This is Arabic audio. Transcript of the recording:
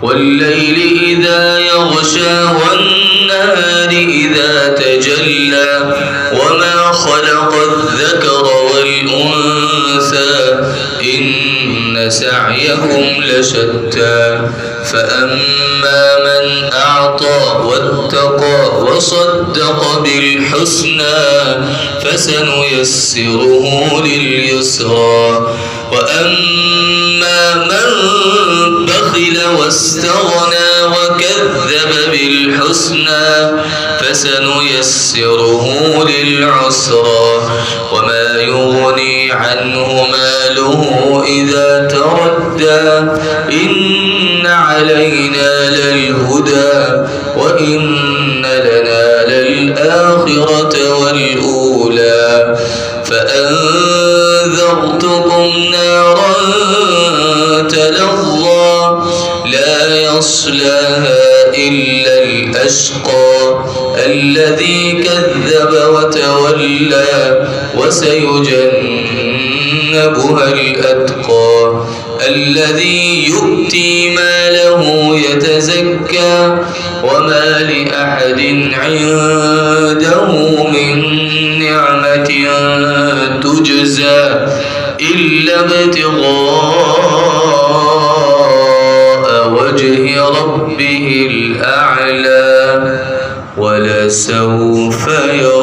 والليل إذا يغشى والنهار إذا تجلى وما خلق الذكر والأنثى إن سعيكم لشتى فأما من أعطى واتقى وصدق بالحسنى فسنيسره لليسرى وأما من بخل واستغنى وكذب بالحسنى فسنيسره للعسرى وما يغني عنه ماله إذا تردى إن علينا للهدى وإن لنا للآخرة والأولى فأنذرتكم نارا تلظى لا يصلاها إلا الأشقى الذي كذب وتولى وسيجنبها الأتقى الذي يؤتي ماله يتزكى وما لأحد عنده من نعمة تجزى إلا ابتغاء وجه ربه الأعلى ولسوف يرضى.